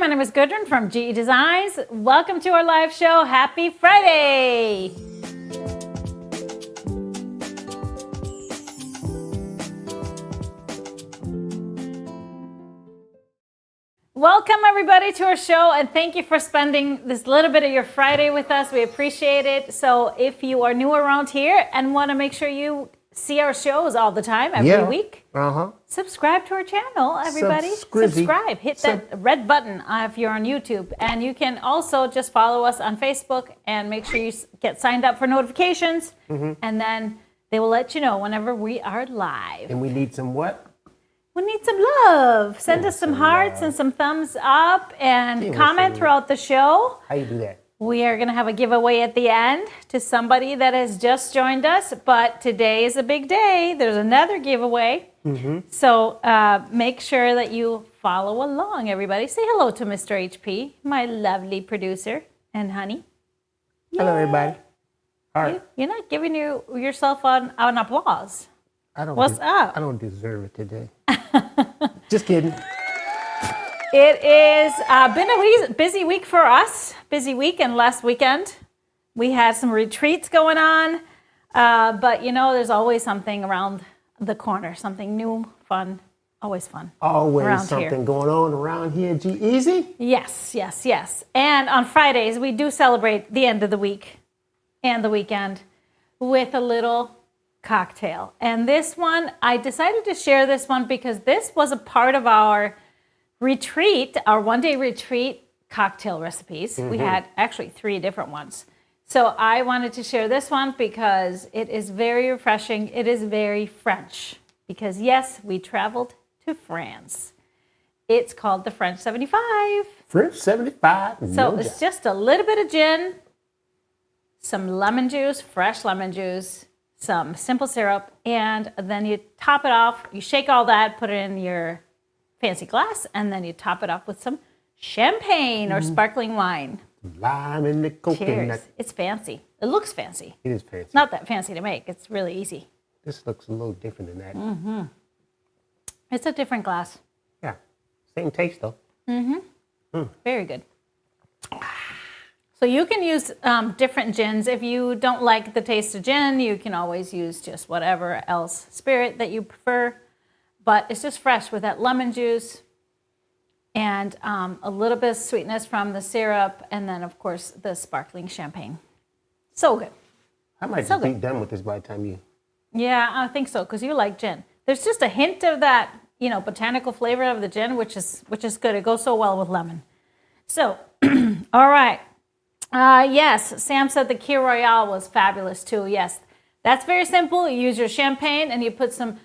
My name is Gudrun from GE Designs. Welcome to our live show. Happy Friday! Welcome everybody to our show, and thank you for spending this little bit of your Friday with us. We appreciate it. So if you are new around here and want to make sure you see our shows all the time, every week, subscribe to our channel, everybody. Subscribe. Hit that red button if you're on YouTube. And you can also just follow us on Facebook and make sure you get signed up for notifications. And then they will let you know whenever we are live. And we need some what? We need some love. Send us some hearts and some thumbs up and comment throughout the show. How you do that? We are going to have a giveaway at the end to somebody that has just joined us, but today is a big day. There's another giveaway. So make sure that you follow along, everybody. Say hello to Mr. HP, my lovely producer and honey. Hello, everybody. All right. You're not giving yourself an applause. What's up? I don't deserve it today. Just kidding. It is been a busy week for us. Busy week, and last weekend we had some retreats going on. But you know, there's always something around the corner, something new, fun, always fun. Always something going on around here, GEasy? Yes, yes, yes. And on Fridays, we do celebrate the end of the week and the weekend with a little cocktail. And this one, I decided to share this one because this was a part of our retreat, our one-day retreat cocktail recipes. We had actually 3 different ones. So I wanted to share this one because it is very refreshing. It is very French because yes, we traveled to France. It's called the French 75. French 75. So it's just a little bit of gin, some lemon juice, fresh lemon juice, some simple syrup, and then you top it off. You shake all that, put it in your fancy glass, and then you top it off with some champagne or sparkling wine. Lime in the coconut. Cheers. It's fancy. It looks fancy. It is fancy. It's not that fancy to make. It's really easy. This looks a little different than that. It's a different glass. Yeah. Same taste, though. Very good. So you can use different gins. If you don't like the taste of gin, you can always use just whatever else spirit that you prefer. But it's just fresh with that lemon juice and a little bit of sweetness from the syrup, and then, of course, the sparkling champagne. So good. I might just be done with this by the time you... Yeah, I think so, because you like gin. There's just a hint of that, you know, botanical flavor of the gin, which is good. It goes so well with lemon. So, all right. Yes, Sam said the Kir Royale was fabulous, too. Yes, that's very simple. You use your champagne, and you put some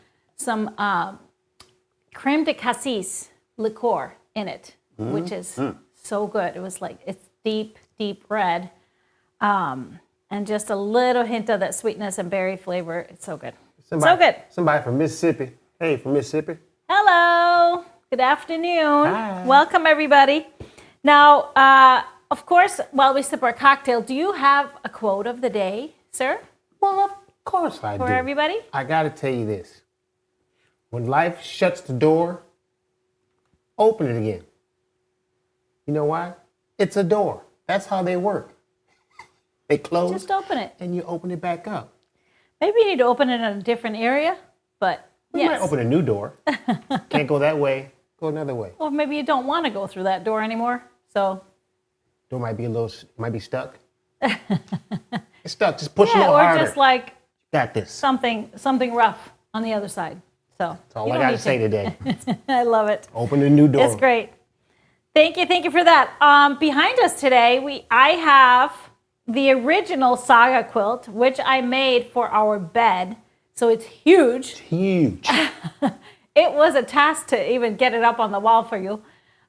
creme de cassis liqueur in it, which is so good. It was like, it's deep, deep red. And just a little hint of that sweetness and berry flavor. It's so good. So good. Somebody from Mississippi. Hey, from Mississippi. Hello. Good afternoon. Hi. Welcome, everybody. Now, of course, while we sip our cocktail, do you have a quote of the day, sir? Well, of course I do. For everybody? I got to tell you this. When life shuts the door, open it again. You know why? It's a door. That's how they work. They close. Just open it. And you open it back up. Maybe you need to open it in a different area, but You might open a new door. Can't go that way. Go another way. Or maybe you don't want to go through that door anymore. So door might be stuck. It's stuck. Just push a little harder. Or just like got this. Something rough on the other side. So that's all I got to say today. I love it. Open a new door. It's great. Thank you for that. Behind us today, I have the original Saga quilt, which I made for our bed. So it's huge. It's huge. It was a task to even get it up on the wall for you.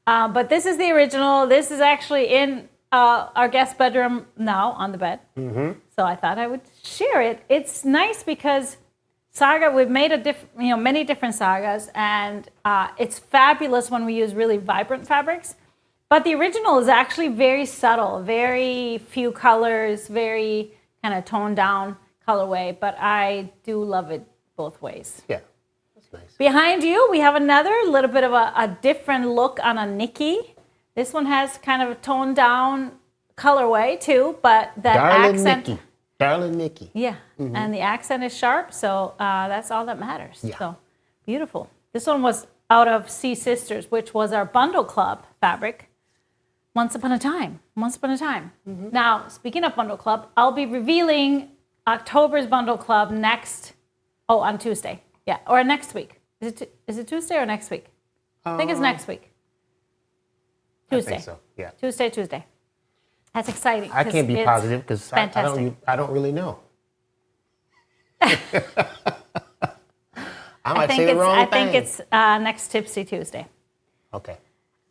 But this is the original. This is actually in our guest bedroom now on the bed. So I thought I would share it. It's nice because Saga, we've made many different Sagas, and it's fabulous when we use really vibrant fabrics. But the original is actually very subtle, very few colors, very kind of toned down colorway. But I do love it both ways. Yeah, that's nice. Behind you, we have another little bit of a different look on a Nikki. This one has kind of a toned down colorway too, but that Darling accent. Nikki. Darling Nikki. Yeah, and the accent is sharp, so that's all that matters. Yeah. So beautiful. This one was out of Sea Sisters, which was our Bundle Club fabric. Once upon a time. Now, speaking of Bundle Club, I'll be revealing October's Bundle Club on Tuesday. Yeah, or next week. Is it Tuesday or next week? I think it's next week. Tuesday. I think so, yeah. Tuesday. That's exciting. I can't be positive because I don't really know. I might say the wrong thing. I think it's next Tipsy Tuesday. Okay.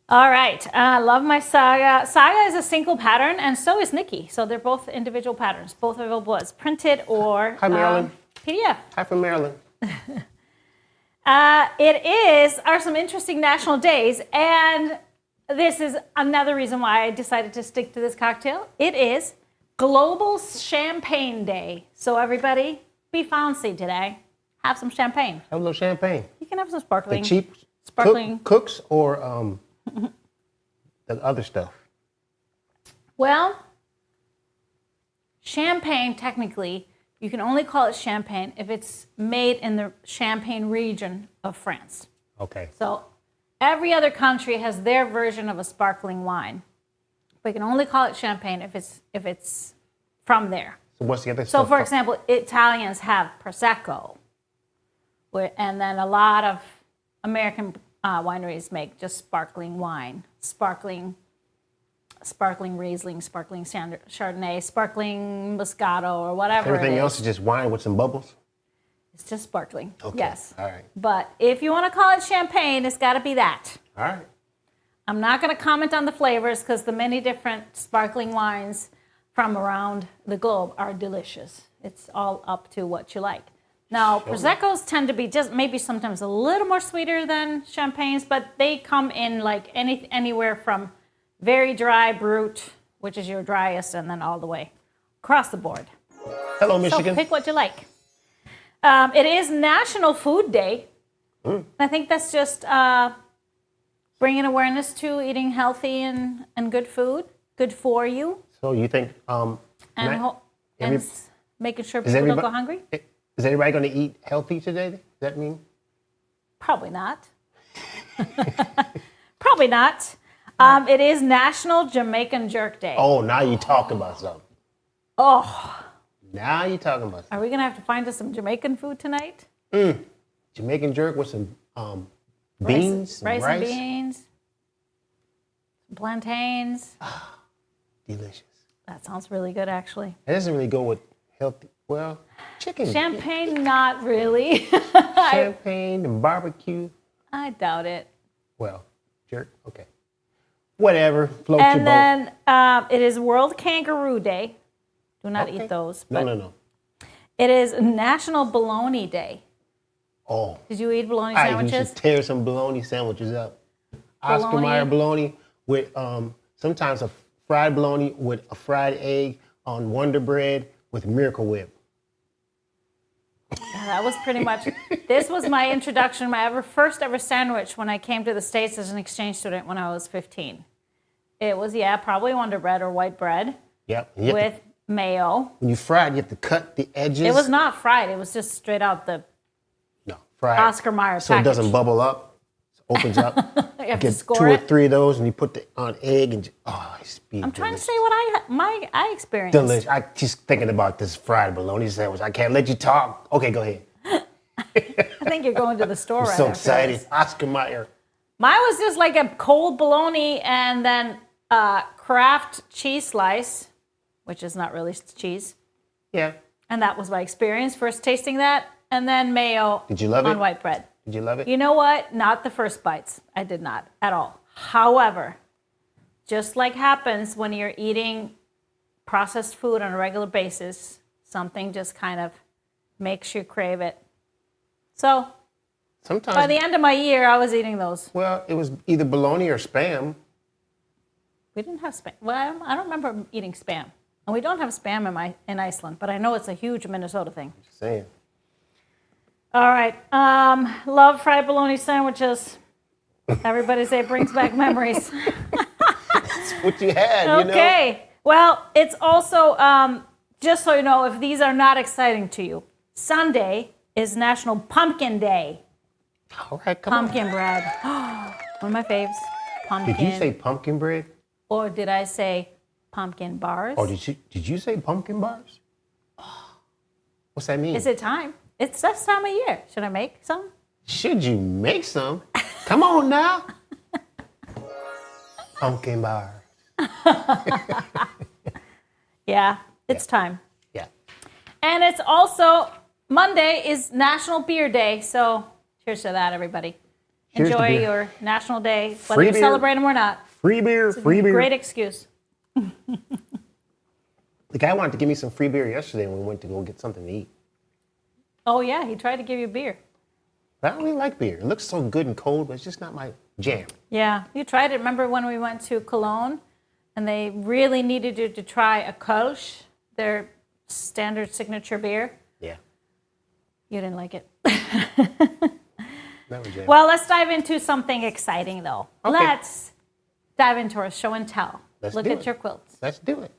All right. Love my Saga. Saga is a single pattern, and so is Nikki. So they're both individual patterns. Both available as printed or Hi, Marilyn. PDF. Hi from Maryland. Are some interesting national days, and this is another reason why I decided to stick to this cocktail. It is Global Champagne Day. So everybody, be fancy today. Have some champagne. Have a little champagne. You can have some sparkling. The cheap sparkling cooks or the other stuff. Well, champagne, technically, you can only call it champagne if it's made in the Champagne region of France. Okay. So every other country has their version of a sparkling wine. But you can only call it champagne if it's from there. So what's the other So stuff? for example, Italians have Prosecco. And then a lot of American wineries make just sparkling wine, sparkling Riesling, sparkling Chardonnay, sparkling Moscato, or whatever. Everything else is just wine with some bubbles? It's just sparkling. Okay. Yes. All right. But if you want to call it champagne, it's got to be that. All right. I'm not going to comment on the flavors because the many different sparkling wines from around the globe are delicious. It's all up to what you like. Now, Proseccos tend to be just maybe sometimes a little more sweeter than champagnes, but they come in like anywhere from very dry brut, which is your driest, and then all the way across the board. Hello, Michigan. So pick what you like. It is National Food Day. I think that's just bringing awareness to eating healthy and good food, good for you. So you think making sure people don't go hungry? Is everybody going to eat healthy today? Does that mean? Probably not. Probably not. It is National Jamaican Jerk Day. Oh, now you talking about something. Oh. Now you talking about something. Are we going to have to find us some Jamaican food tonight? Jamaican jerk with some beans, rice and beans, some plantains. Delicious. That sounds really good, actually. It doesn't really go with healthy. Well, chicken. Champagne, not really. Champagne and barbecue. I doubt it. Well, jerk. Okay. Whatever. Float And your then boat. it is World Kangaroo Day. Do not eat those. No. It is National Bologna Day. Oh. Did you eat bologna You sandwiches? should tear some bologna sandwiches up. Oscar Mayer bologna with sometimes a fried bologna with a fried egg on Wonder Bread with Miracle Whip. Yeah, that was pretty much, this was my introduction, my first ever sandwich when I came to the States as an exchange student when I was 15. It was, probably Wonder Bread or white bread. Yep. With mayo. When you fry it, you have to cut the edges. It was not fried. It was just straight out the fried. Oscar Mayer so package. It doesn't bubble up. It opens up. You have get to score 2 it. or 3 of those, and you put the on egg, and it's I'm trying to say what I experienced. delicious. I just thinking about this fried bologna sandwich. I can't let you talk. Okay, go ahead. I think you're going to the store I'm right so after excited. this. Oscar Mayer. Mine was just like a cold bologna and then Kraft cheese slice, which is not really cheese. Yeah. And that was my experience, first tasting that. And then mayo Did you love on it? white bread. Did you love it? You know what? Not the first bites. I did not at all. However, just like happens when you're eating processed food on a regular basis, something just kind of makes you crave it. So Sometimes. by the end of my year, I was eating those. Well, it was either bologna or Spam. We didn't have Spam. Well, I don't remember eating Spam. And we don't have Spam in Iceland, but I know it's a huge Minnesota thing. Just saying. All right. Love fried bologna sandwiches. Everybody say it brings back memories. what you had, you know? Okay. Well, it's also, just so you know, if these are not exciting to you, Sunday is National Pumpkin Day. All right, come on. Pumpkin bread. One of my faves. Pumpkin. Did you say pumpkin bread? Or did I say pumpkin bars? Or did you say pumpkin bars? What's that mean? Is it time? It's this time of year. Should I make some? Should you make some? Come on now. Pumpkin bars. Yeah, it's time. Yeah. And it's also, Monday is National Beer Day. So cheers to that, everybody. Cheers to Enjoy beer. your National Day, whether Free you beer. celebrate them or not. Free beer, free beer. Great excuse. The guy wanted to give me some free beer yesterday when we went to go get something to eat. Oh, yeah, he tried to give you beer. I don't really like beer. It looks so good and cold, but it's just not my jam. Yeah, you tried it. Remember when we went to Cologne and they really needed you to try a Kolsch, their standard signature beer? Yeah. You didn't like it. Not my jam. Well, let's dive into something exciting, though. Okay. Let's dive into our show and tell. Let's Look do at it. your quilts. Let's do it.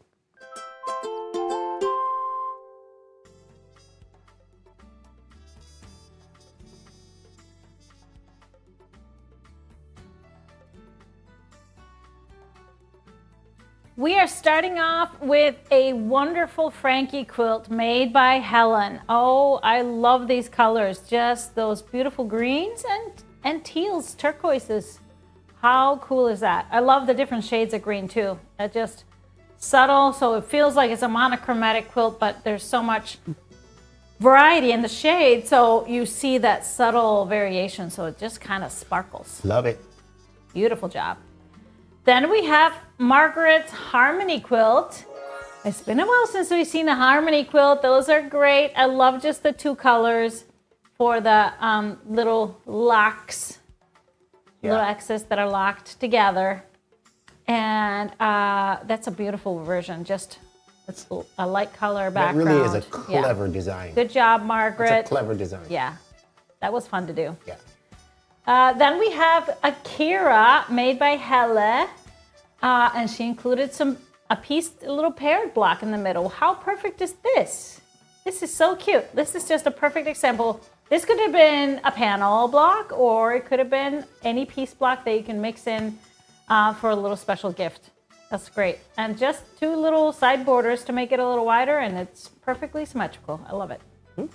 We are starting off with a wonderful Frankie quilt made by Helen. Oh, I love these colors. Just those beautiful greens and teals, turquoises. How cool is that? I love the different shades of green too. That just subtle, so it feels like it's a monochromatic quilt, but there's so much variety in the shade, so you see that subtle variation, so it just kind of sparkles. Love it. Beautiful job. Then we have Margaret's Harmony quilt. It's been a while since we've seen a Harmony quilt. Those are great. I love just the two colors for the little locks, little X's that are locked together. And that's a beautiful version. Just it's a light color That background. really is a clever design. Good job, Margaret. It's a clever design. Yeah, that was fun to do. Yeah. Then we have Akira made by Helle, and she included a little paired block in the middle. How perfect is this? This is so cute. This is just a perfect example. This could have been a panel block, or it could have been any piece block that you can mix in for a little special gift. That's great. And just two little side borders to make it a little wider, and it's perfectly symmetrical. I love it. And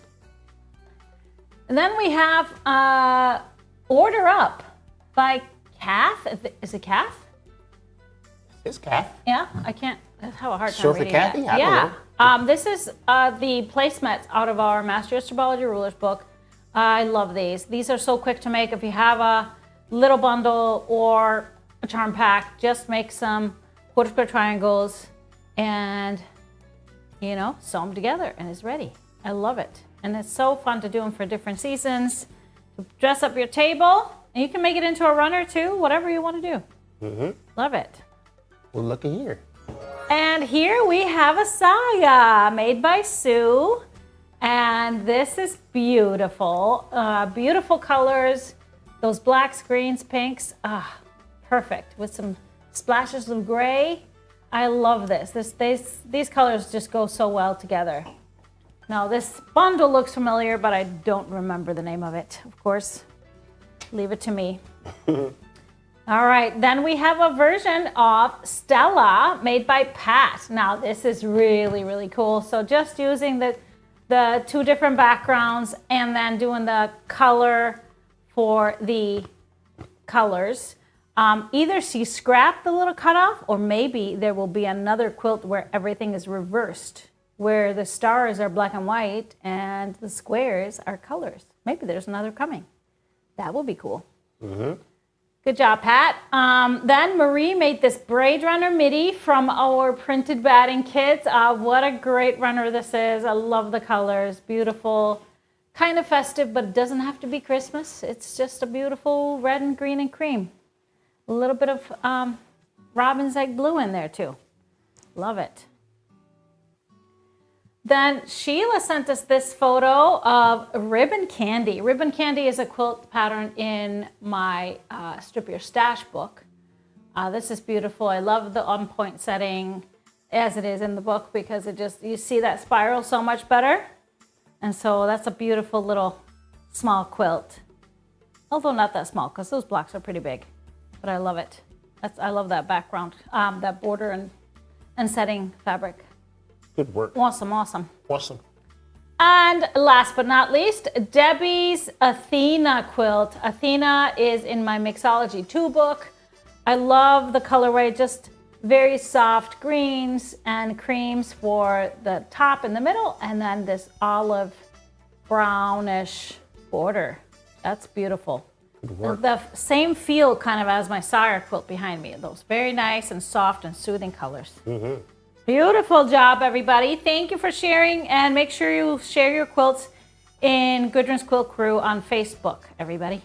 then we have Order Up by Kath. Is it Kath? It's Kath. Yeah, I can't. I have a hard time Short for reading Kathy? that. I don't Yeah. This is the placemats out of our Master Astrology Rulers book. I love these. These are so quick to make. If you have a little bundle or a charm pack, just make some quarter square triangles and, sew them together and it's ready. I love it. And it's so fun to do them for different seasons. Dress up your table, and you can make it into a runner too, whatever you want to do. Love it. Well, looky here. And here we have a saga made by Sue. And this is beautiful. Beautiful colors. Those blacks, greens, pinks. Perfect. With some splashes of gray. I love this. These colors just go so well together. Now this bundle looks familiar, but I don't remember the name of it, of course. Leave it to me. All right, then we have a version of Stella made by Pat. Now this is really, really cool. So just using the two different backgrounds and then doing the color for the colors. Either she scrapped the little cutoff, or maybe there will be another quilt where everything is reversed, where the stars are black and white and the squares are colors. Maybe there's another coming. That will be cool. Good job, Pat. Then Marie made this braid runner midi from our printed batting kits. What a great runner this is. I love the colors. Beautiful, kind of festive, but it doesn't have to be Christmas. It's just a beautiful red and green and cream. A little bit of robin's egg blue in there too. Love it. Then Sheila sent us this photo of Ribbon Candy. Ribbon Candy is a quilt pattern in my Strip Your Stash book, This is beautiful. I love the on point setting as it is in the book because it just, you see that spiral so much better. And so that's a beautiful little small quilt. Although not that small because those blocks are pretty big, but I love it. I love that background, that border and setting fabric. Good work. Awesome, awesome. Awesome. And last but not least, Debbie's Athena quilt. Athena is in my Mixology 2 book. I love the colorway, just very soft greens and creams for the top in the middle, and then this olive brownish border. That's beautiful. Good work. The same feel kind of as my Sire quilt behind me. Those very nice and soft and soothing colors. Mm-hmm. Beautiful job, everybody. Thank you for sharing, and make sure you share your quilts in Gudrun's Quilt Crew on Facebook, everybody.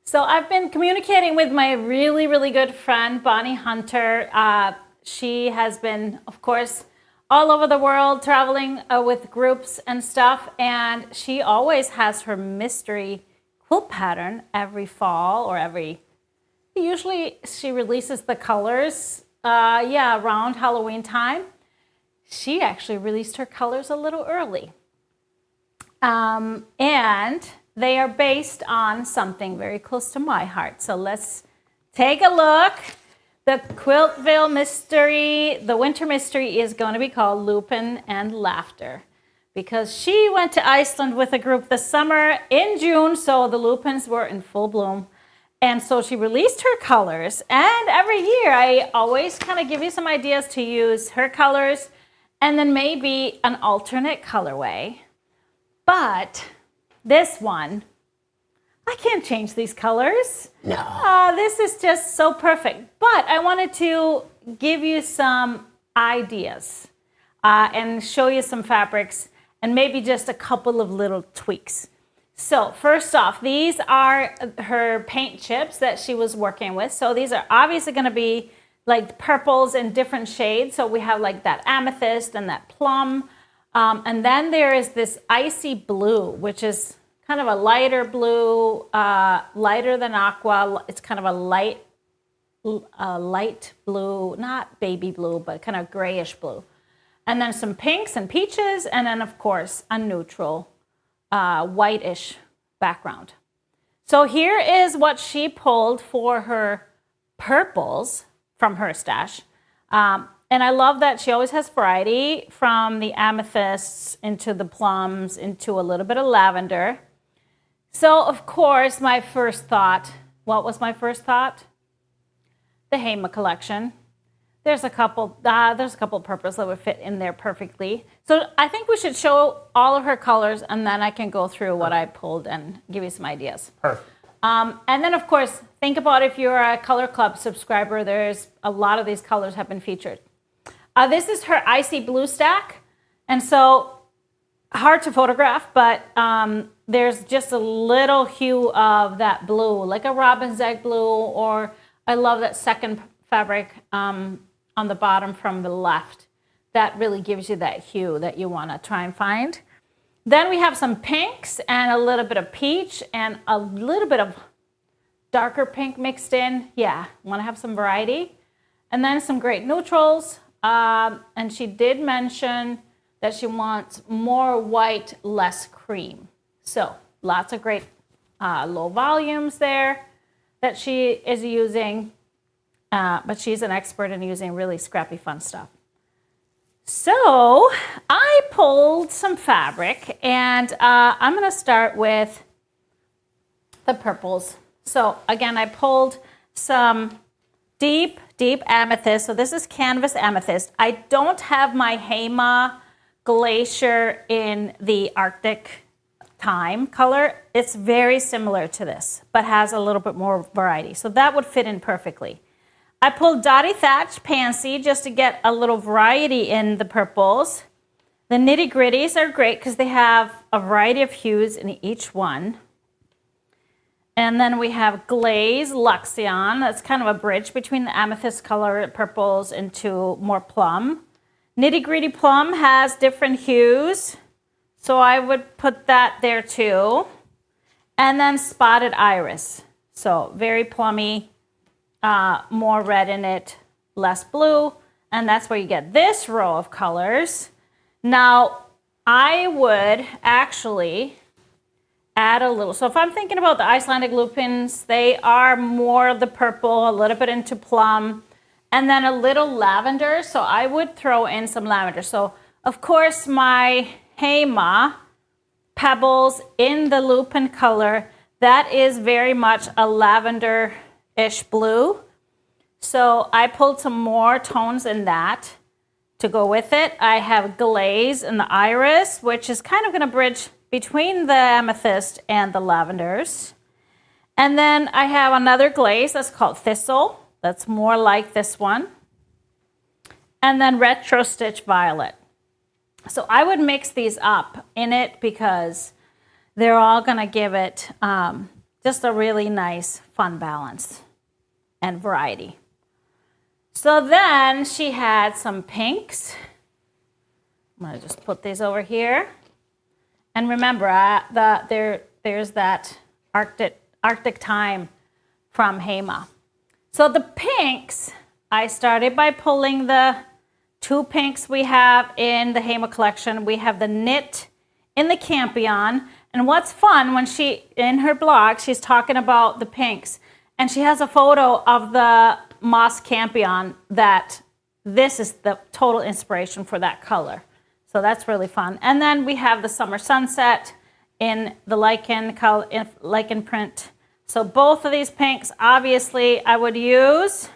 So I've been communicating with my really, really good friend, Bonnie Hunter. She has been, of course, all over the world traveling with groups and stuff. And she always has her mystery quilt pattern every fall or usually she releases the colors, around Halloween time. She actually released her colors a little early. And they are based on something very close to my heart. So let's take a look. The Quiltville Mystery, the winter mystery is going to be called Lupin and Laughter because she went to Iceland with a group this summer in June, so the lupins were in full bloom. And so she released her colors, and every year I always kind of give you some ideas to use her colors and then maybe an alternate colorway. But this one, I can't change these colors. No. This is just so perfect. But I wanted to give you some ideas and show you some fabrics and maybe just a couple of little tweaks. So first off, these are her paint chips that she was working with. So these are obviously going to be like purples in different shades. So we have like that amethyst and that plum. And then there is this icy blue, which is kind of a lighter blue, lighter than aqua. It's kind of a light blue, not baby blue, but kind of grayish blue. And then some pinks and peaches, and then of course a neutral whitish background. So here is what she pulled for her purples from her stash. And I love that she always has variety from the amethysts into the plums into a little bit of lavender. So, of course, my first thought, what was my first thought? The Hema collection. There's a couple of purples that would fit in there perfectly. So I think we should show all of her colors, and then I can go through what I pulled and give you some ideas. Perfect. And then, of course, think about if you're a Color Club subscriber, there's a lot of these colors have been featured. This is her icy blue stack. And so hard to photograph, but there's just a little hue of that blue, like a robin's egg blue, or I love that second fabric on the bottom from the left. That really gives you that hue that you want to try and find. Then we have some pinks and a little bit of peach and a little bit of darker pink mixed in. Yeah, want to have some variety. And then some great neutrals. And she did mention that she wants more white, less cream. So lots of great low volumes there that she is using. But she's an expert in using really scrappy, fun stuff. So I pulled some fabric, and I'm going to start with the purples. So again, I pulled some deep amethyst. So this is canvas amethyst. I don't have my Hema Glacier in the Arctic Time color. It's very similar to this, but has a little bit more variety. So that would fit in perfectly. I pulled Dottie Thatch Pansy just to get a little variety in the purples. The Nitty Gritties are great because they have a variety of hues in each one. And then we have Glaze Luxion. That's kind of a bridge between the amethyst color purples into more plum. Nitty Gritty Plum has different hues, so I would put that there too. And then Spotted Iris, so very plummy, more red in it, less blue, and that's where you get this row of colors. Now, I would actually add a little, so if I'm thinking about the Icelandic lupins, they are more the purple, a little bit into plum, and then a little lavender, so I would throw in some lavender. So, of course, my Hema pebbles in the lupin color, that is very much a lavender-ish blue. So I pulled some more tones in that to go with it. I have glaze in the iris, which is kind of going to bridge between the amethyst and the lavenders. And then I have another glaze that's called Thistle. That's more like this one. And then Retro Stitch Violet. So I would mix these up in it because they're all going to give it just a really nice, fun balance and variety. So then she had some pinks. I'm going to just put these over here. And remember, there's that Arctic Time from Hema. So the pinks, I started by pulling the 2 pinks we have in the Hema collection. We have the knit in the Campion. And what's fun, when in her blog, she's talking about the pinks. And she has a photo of the Moss Campion that this is the total inspiration for that color. So that's really fun. And then we have the Summer Sunset in the lichen print. So both of these pinks, obviously, I would use.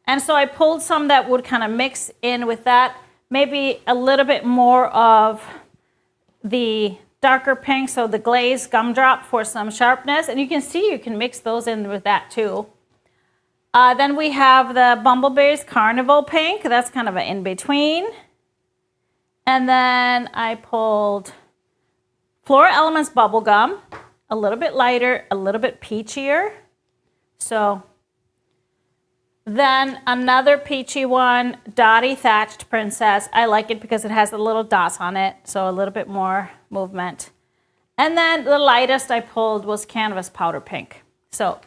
And so I pulled some that would kind of mix in with that. Maybe a little bit more of the darker pink, so the glaze gumdrop for some sharpness. And you can see you can mix those in with that too. Then we have the Bumbleberries Carnival Pink. That's kind of an in-between. And then I pulled Flora Elements Bubblegum, a little bit lighter, a little bit peachier. So then another peachy one, Dottie Thatched Princess. I like it because it has the little dots on it, so a little bit more movement. And then the lightest I pulled was Canvas Powder Pink. So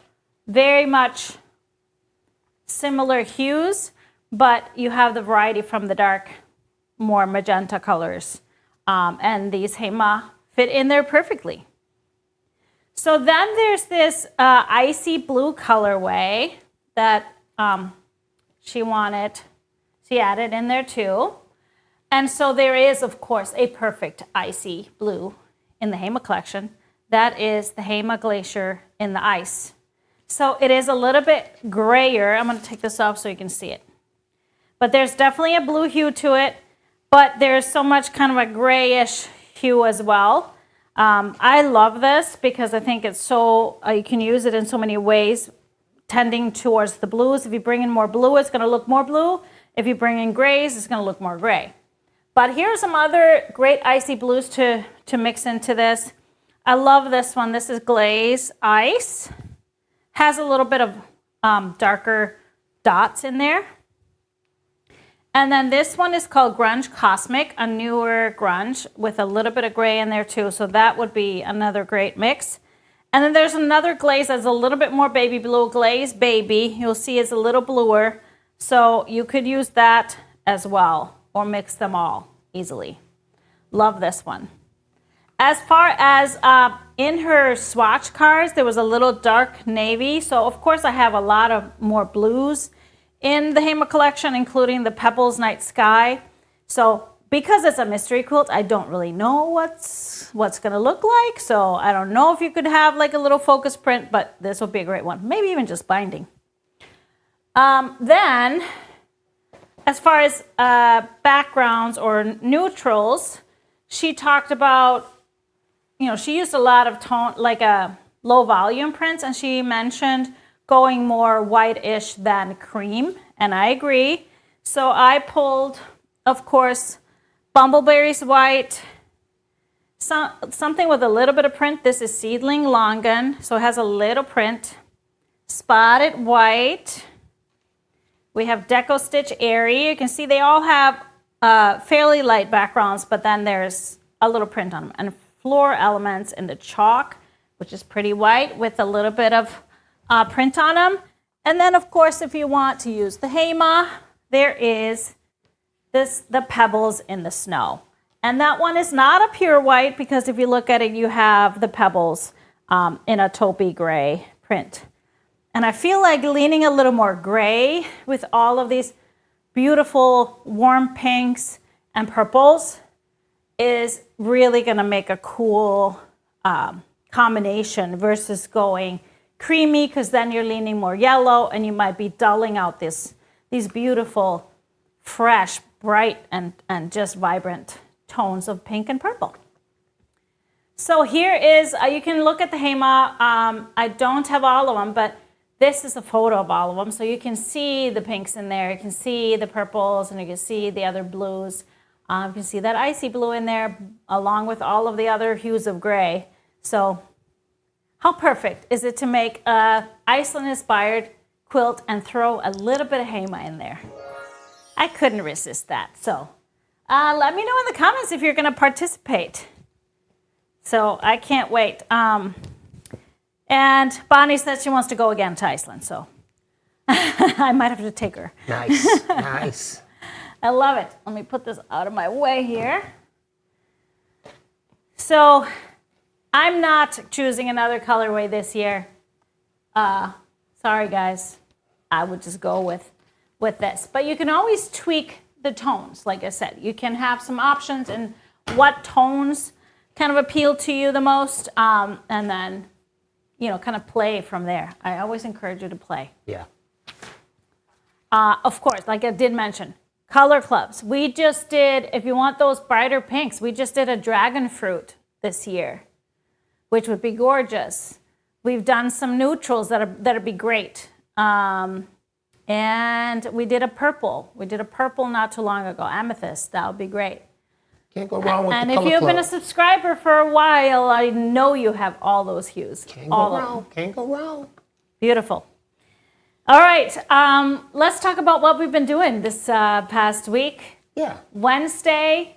very much similar hues, but you have the variety from the dark, more magenta colors. And these Hema fit in there perfectly. So then there's this icy blue colorway that she added in there too. And so there is, of course, a perfect icy blue in the Hema collection. That is the Hema Glacier in the ice. So it is a little bit grayer. I'm going to take this off so you can see it. But there's definitely a blue hue to it, but there's so much kind of a grayish hue as well. I love this because I think it's so, you can use it in so many ways, tending towards the blues. If you bring in more blue, it's going to look more blue. If you bring in grays, it's going to look more gray. But here's some other great icy blues to mix into this. I love this one. This is Glaze Ice. Has a little bit of darker dots in there. And then this one is called Grunge Cosmic, a newer grunge with a little bit of gray in there too. So that would be another great mix. And then there's another glaze that's a little bit more baby blue, Glaze Baby. You'll see it's a little bluer. So you could use that as well or mix them all easily. Love this one. As far as in her swatch cards, there was a little dark navy. So of course I have a lot of more blues in the Hema collection, including the Pebbles Night Sky. So because it's a mystery quilt, I don't really know what's gonna look like. So I don't know if you could have like a little focus print, but this will be a great one. Maybe even just binding. Then, as far as backgrounds or neutrals, she talked about, she used a lot of tone, like a low volume prints, and she mentioned going more white-ish than cream, and I agree. So I pulled, of course, Bumbleberries White, something with a little bit of print. This is Seedling Longan, so it has a little print. Spotted White. We have Deco Stitch Airy. You can see they all have fairly light backgrounds, but then there's a little print on them. And floor elements in the chalk, which is pretty white with a little bit of print on them. And then, of course, if you want to use the Hema, there is the pebbles in the snow. And that one is not a pure white because if you look at it, you have the pebbles in a taupey gray print. And I feel like leaning a little more gray with all of these beautiful warm pinks and purples is really going to make a cool combination versus going creamy, because then you're leaning more yellow and you might be dulling out these beautiful, fresh, bright, and just vibrant tones of pink and purple. So here is, you can look at the Hema. I don't have all of them, but this is a photo of all of them. So you can see the pinks in there, you can see the purples, and you can see the other blues. You can see that icy blue in there, along with all of the other hues of gray. So how perfect is it to make a Iceland-inspired quilt and throw a little bit of Hema in there? I couldn't resist that. So let me know in the comments if you're going to participate. So I can't wait. And Bonnie said she wants to go again to Iceland, so I might have to take her. Nice, nice. I love it. Let me put this out of my way here. So I'm not choosing another colorway this year. Sorry, guys. I would just go with this. But you can always tweak the tones, like I said. You can have some options in what tones kind of appeal to you the most, and then, you know, kind of play from there. I always encourage you to play. Yeah. Of course, like I did mention, color clubs. We just did, if you want those brighter pinks, we just did a dragon fruit this year, which would be gorgeous. We've done some neutrals that'd be great. And we did a purple. We did a purple not too long ago, amethyst. That would be great. Can't go wrong with the and color if you've club. been a subscriber for a while, I know you have all those hues. Can't go wrong. Can't go wrong. Beautiful. All right, let's talk about what we've been doing this past week. Yeah. Wednesday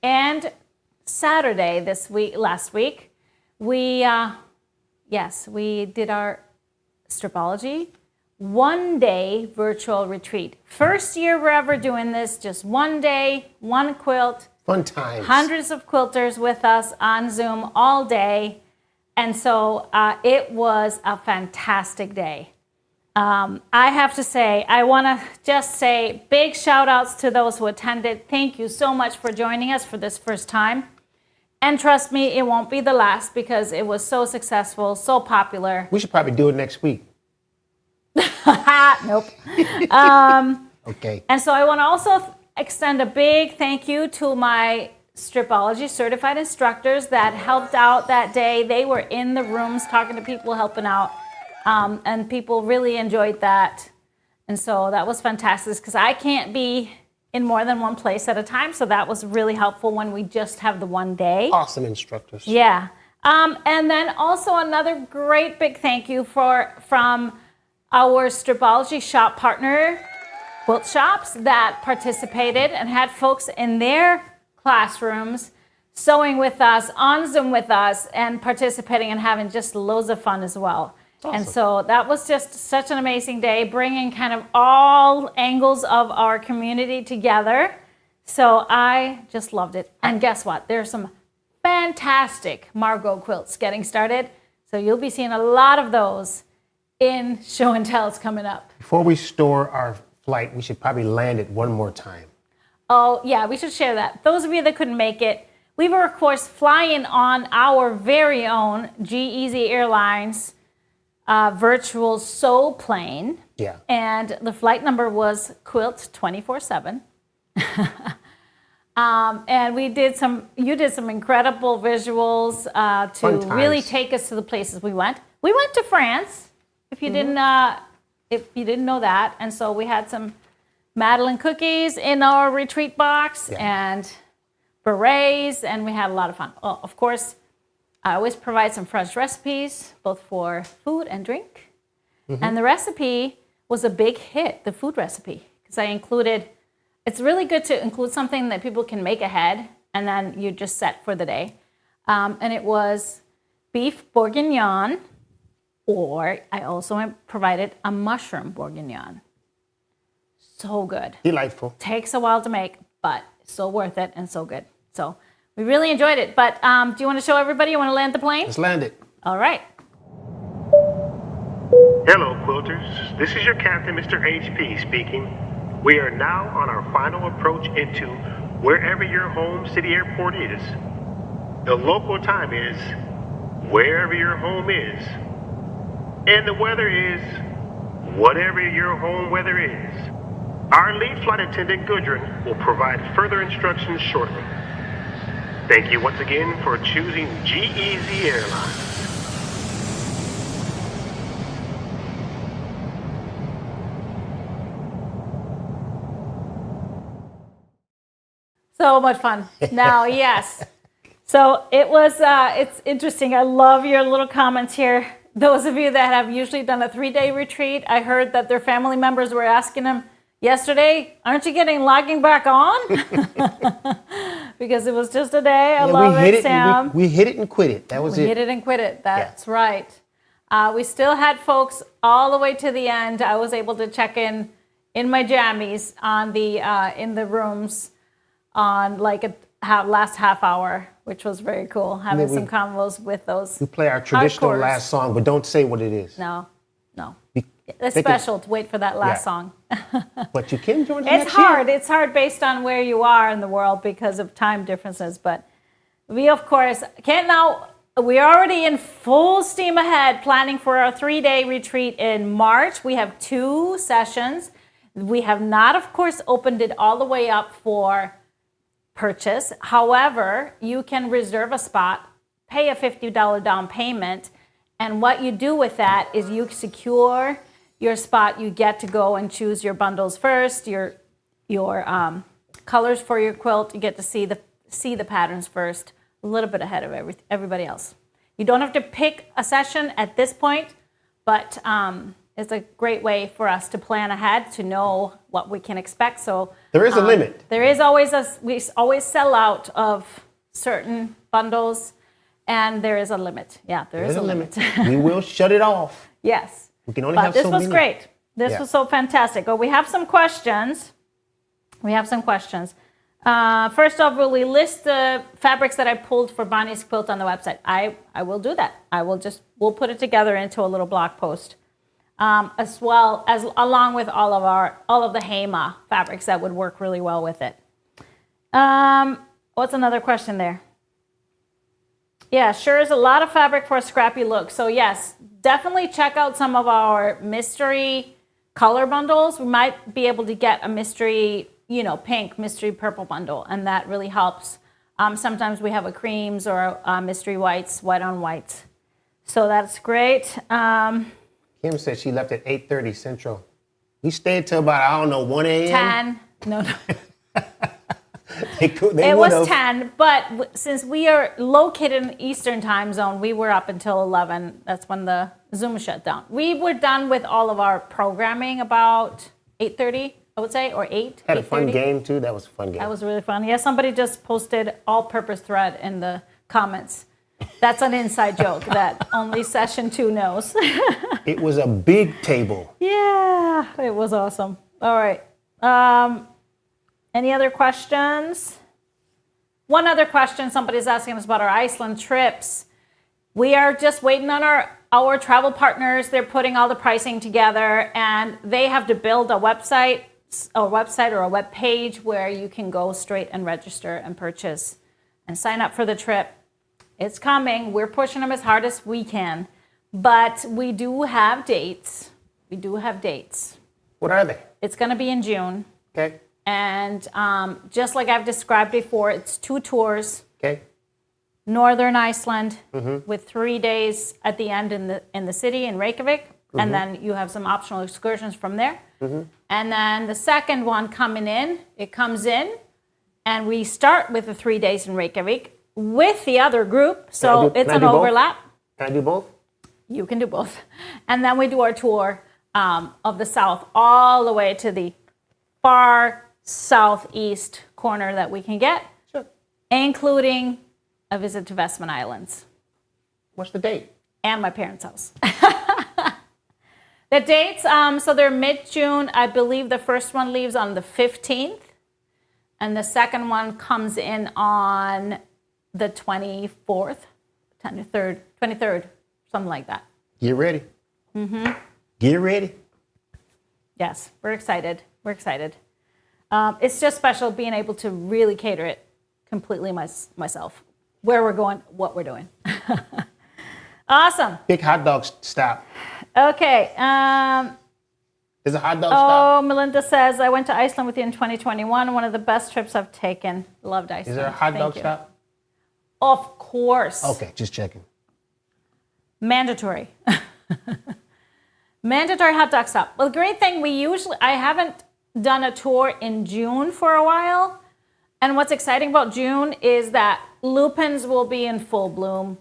and Saturday last week, we did our Stripology one-day virtual retreat. First year we're ever doing this, just one day, one quilt. Fun times. Hundreds of quilters with us on Zoom all day. And so it was a fantastic day. I have to say, I want to just say big shout outs to those who attended. Thank you so much for joining us for this first time. And trust me, it won't be the last because it was so successful, so popular. We should probably do it next week. Nope. Okay. And so I want to also extend a big thank you to my Stripology certified instructors that helped out that day. They were in the rooms talking to people, helping out. And people really enjoyed that. And so that was fantastic because I can't be in more than one place at a time. So that was really helpful when we just have the one day. Awesome instructors. Yeah. And then also another great big thank you from our Stripology shop partner, Quilt Shops, that participated and had folks in their classrooms sewing with us, on Zoom with us, and participating and having just loads of fun as well. Awesome. And so that was just such an amazing day, bringing kind of all angles of our community together. So I just loved it. And guess what? There's some fantastic Margot quilts getting started. So you'll be seeing a lot of those in show and tells coming up. Before we store our flight, we should probably land it one more time. Oh, yeah, we should share that. Those of you that couldn't make it, we were, of course, flying on our very own GEasy Airlines virtual sew plane. Yeah. And the flight number was Quilt 24/7. And you did some incredible visuals to really take us to the places we went. We went to France, if you didn't know that. And so we had some Madeleine cookies in our retreat box and berets, and we had a lot of fun. Oh, of course, I always provide some fresh recipes, both for food and drink. And the recipe was a big hit, the food recipe, because I included it's really good to include something that people can make ahead, and then you just set for the day. And it was beef bourguignon, or I also provided a mushroom bourguignon. So good. Delightful. Takes a while to make, but so worth it and so good. So we really enjoyed it. But do you want to show everybody? You want to land the plane? Let's land it. All right. Hello, quilters. This is your captain, Mr. HP, speaking. We are now on our final approach into wherever your home city airport is. The local time is wherever your home is. And the weather is whatever your home weather is. Our lead flight attendant, Gudrun, will provide further instructions shortly. Thank you once again for choosing GEasy Airlines. So much fun. Now, yes. So it was, it's interesting. I love your little comments here. Those of you that have usually done a 3-day retreat, I heard that their family members were asking them yesterday, aren't you logging back on? Because it was just a day. I love it, Sam. We hit it and quit it. That was it. We hit it and quit it. That's right. We still had folks all the way to the end. I was able to check in my jammies on the in the rooms on like a last half hour, which was very cool. Having some combos with those. We play our traditional hardcores. last song, but don't say what it is. No. It's special to wait for that last song. But you can join us It's next hard. year. It's hard based on where you are in the world because of time differences. But we, of course, can't now. We're already in full steam ahead planning for our 3-day retreat in March. We have 2 sessions. We have not, of course, opened it all the way up for purchase. However, you can reserve a spot, pay a $50 down payment, and what you do with that is you secure your spot. You get to go and choose your bundles first, your colors for your quilt. You get to see the patterns first, a little bit ahead of everybody else. You don't have to pick a session at this point, but it's a great way for us to plan ahead to know what we can expect. So There is a limit. There is always we always sell out of certain bundles, and there is a limit. Yeah, there is a limit. We will shut it off. Yes. We can only But have this so was many. great. This was so fantastic. Oh, we have some questions. First off, will we list the fabrics that I pulled for Bonnie's quilt on the website? I will do that. We'll put it together into a little blog post, as well as along with all of the Hema fabrics that would work really well with it. What's another question there? Yeah, sure is a lot of fabric for a scrappy look. So yes, definitely check out some of our mystery color bundles. We might be able to get a mystery, pink, mystery purple bundle, and that really helps. Sometimes we have a creams or mystery whites, white on whites. So that's great. Kim said she left at 8:30 Central. We stayed till about, 1 a.m. 10. No. It was 10, but since we are located in the Eastern time zone, we were up until 11. That's when the Zoom shut down. We were done with all of our programming about 8:30, I would say, or 8. Had a fun game, too. That was a fun game. That was really fun. Yeah, somebody just posted all-purpose thread in the comments. That's an inside joke that only session 2 knows. It was a big table. Yeah, it was awesome. All right. Any other questions? One other question, somebody's asking us about our Iceland trips. We are just waiting on our travel partners. They're putting all the pricing together, and they have to build a website or a web page where you can go straight and register and purchase and sign up for the trip. It's coming. We're pushing them as hard as we can, but we do have dates. What are they? It's going to be in June. Okay. And just like I've described before, it's 2 tours. Okay. Northern Iceland with 3 days at the end in the city in Reykjavik. And then you have some optional excursions from there. And then the second one comes in, and we start with the 3 days in Reykjavik with the other group. So it's an overlap. Can I do both? You can do both. And then we do our tour of the south all the way to the far southeast corner that we can get, Sure. including a visit to Vestman Islands What's the date? and my parents' house. The dates, so they're mid-June. I believe the first one leaves on the 15th, and the second one comes in on the 24th, 23rd, something like that. Get ready. Mm-hmm. Get ready. Yes, we're excited. We're excited. It's just special being able to really cater it completely myself. Where we're going, what we're doing. Awesome. Big hot dog stop. Okay. Is a hot dog stop? Oh, Melinda says, I went to Iceland with you in 2021. One of the best trips I've taken. Loved Iceland. Is there a hot Thank dog you. stop? Of course. Okay, just checking. Mandatory. Mandatory hot dog stop. Well, the great thing, I haven't done a tour in June for a while. And what's exciting about June is that lupins will be in full bloom.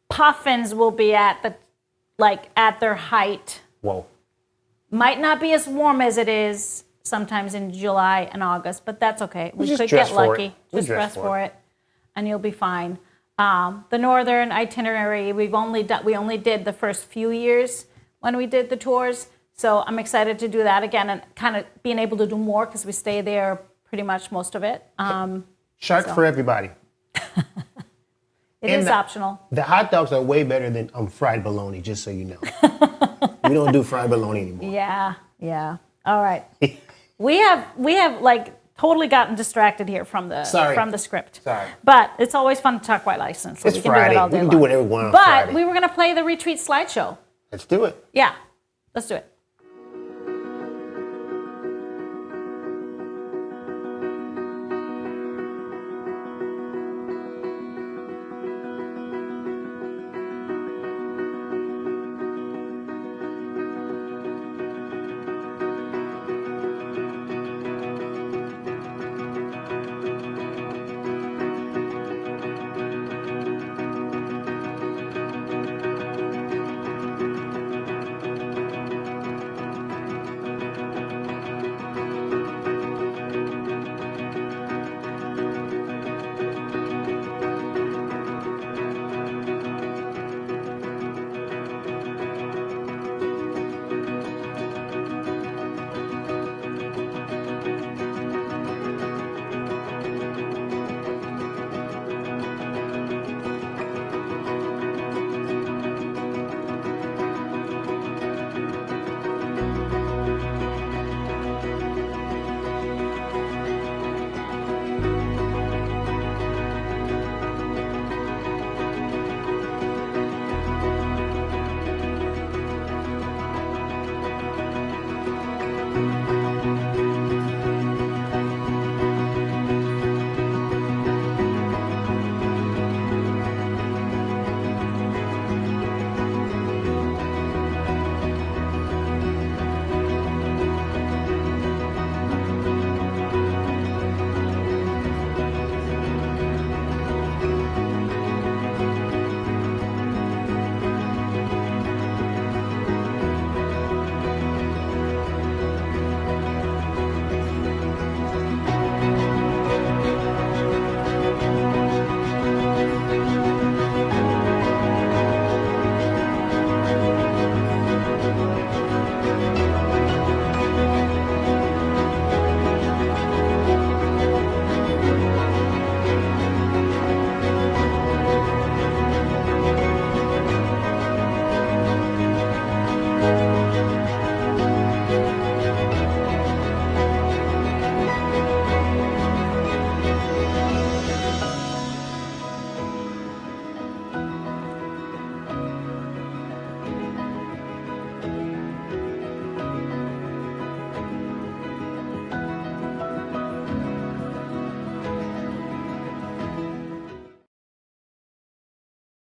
Puffins will be at their height. Whoa. Might not be as warm as it is sometimes in July and August, but that's okay. We just could dress get for lucky. it. We Just dress dress for for it, and you'll be fine. The northern itinerary, we only did the first few years when we did the tours, so I'm excited to do that again and kind of being able to do more because we stay there pretty much most of it. Shark for everybody. It is optional. The hot dogs are way better than fried bologna, just so you know. We don't do fried bologna anymore. Yeah. All right. we have like totally gotten distracted here from the script. Sorry. But it's always fun to talk about license. So It's we can Friday. do it all We day can long. do whatever we want on But Friday. we were going to play the retreat slideshow. Let's do it. Yeah. Let's do it.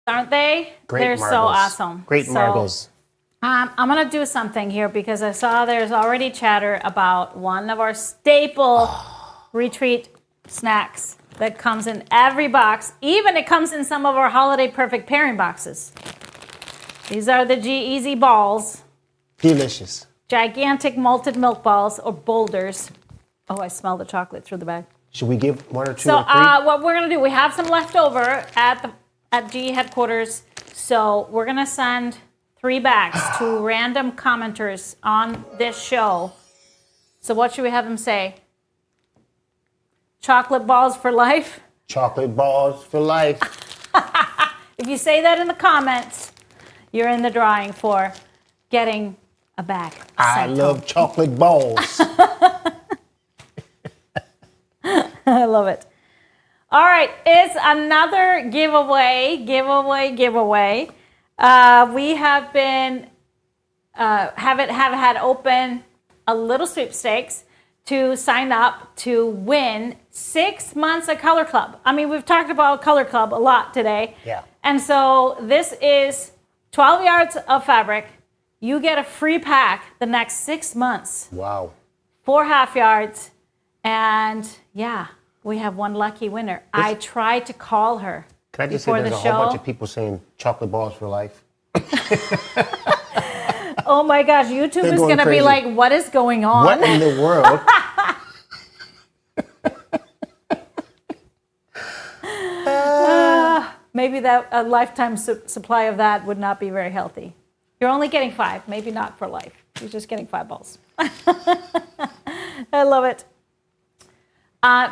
Aren't they? Great They're marbles. so awesome. Great So, marbles. I'm going to do something here because I saw there's already chatter about one of our staple retreat snacks that comes in every box. Even it comes in some of our holiday perfect pairing boxes. These are the GEasy balls. Delicious. Gigantic malted milk balls or boulders. Oh, I smell the chocolate through the bag. Should we give 1 or 2 So or 3? what we're gonna do, we have some left over at GE headquarters. So we're gonna send 3 bags to random commenters on this show. So what should we have them say? Chocolate balls for life? Chocolate balls for life. If you say that in the comments, you're in the drawing for getting a bag. I love chocolate balls. I love it. All right, it's another giveaway. We have been have had open a little sweepstakes to sign up to win 6 months of Color Club. I mean, we've talked about Color Club a lot today. Yeah. And so this is 12 yards of fabric. You get a free pack the next 6 months. Wow. 4 half yards. And yeah, we have one lucky winner. I tried to call her Can I just say before there's the a show. whole bunch of people saying chocolate balls for life? Oh my gosh, YouTube They're is going going to be crazy. like, what is going on? What in the world? Maybe that a lifetime supply of that would not be very healthy. You're only getting 5, maybe not for life. You're just getting 5 balls. I love it.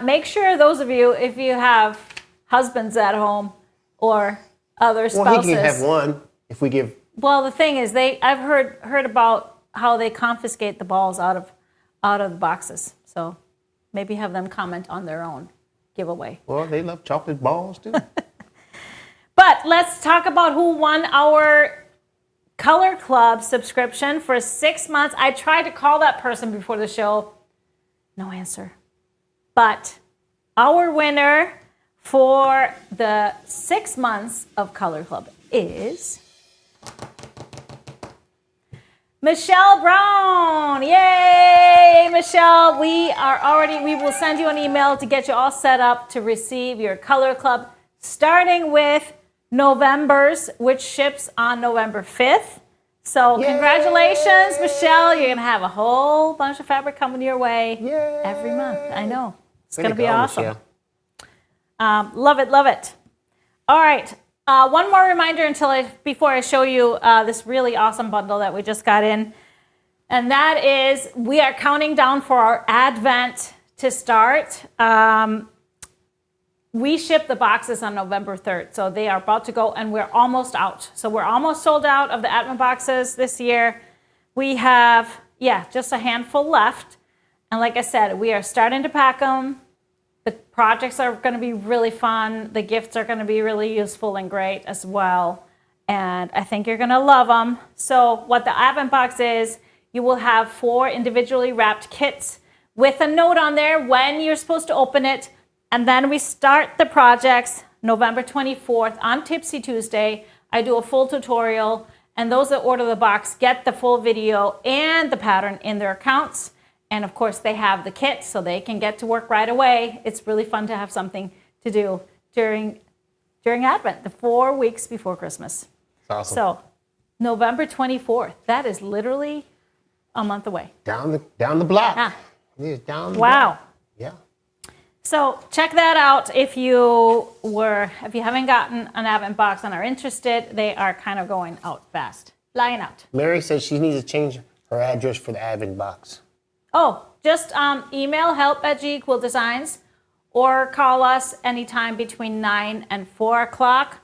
Make sure those of you, if you have husbands at home or other spouses. Well, he can have one if we give. Well, the thing is, I've heard about how they confiscate the balls out of the boxes. So maybe have them comment on their own giveaway. Well, they love chocolate balls too. But let's talk about who won our Color Club subscription for 6 months. I tried to call that person before the show. No answer. But our winner for the 6 months of Color Club is Michelle Brown. Yay, Michelle. We will send you an email to get you all set up to receive your Color Club, starting with November's, which ships on November 5th. So congratulations, Michelle. You're going to have a whole bunch of fabric coming your way every month. I know. It's going to be awesome. Love it, love it. All right. One more reminder before I show you this really awesome bundle that we just got in. And that is, we are counting down for our Advent to start. We ship the boxes on November 3rd, so they are about to go, and we're almost out. So we're almost sold out of the Advent boxes this year. We have, just a handful left. And like I said, we are starting to pack them. The projects are going to be really fun. The gifts are going to be really useful and great as well. And I think you're going to love them. So what the Advent box is, you will have 4 individually wrapped kits with a note on there when you're supposed to open it. And then we start the projects November 24th on Tipsy Tuesday. I do a full tutorial, and those that order the box get the full video and the pattern in their accounts. And of course, they have the kit, so they can get to work right away. It's really fun to have something to do during Advent, the 4 weeks before Christmas. That's awesome. So November 24th, that is literally a month away. Down the block. Ah. It is down the Wow. block. Yeah. So check that out if you haven't gotten an Advent box and are interested. They are kind of going out fast, flying out. Mary says she needs to change her address for the Advent box. Oh, just email help@GEquiltdesigns or call us anytime between 9 and 4 o'clock,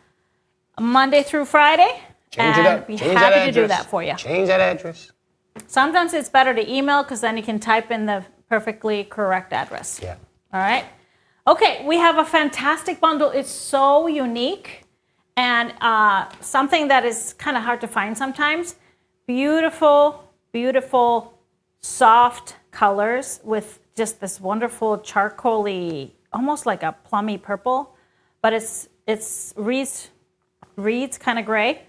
Monday through Friday. Change and it up. Be Change happy that to do address. that for you. Change that address. Sometimes it's better to email because then you can type in the perfectly correct address. Yeah. All right. Okay, we have a fantastic bundle. It's so unique and something that is kind of hard to find sometimes. Beautiful, beautiful, soft colors with just this wonderful charcoaly, almost like a plummy purple, but it's reeds kind of gray,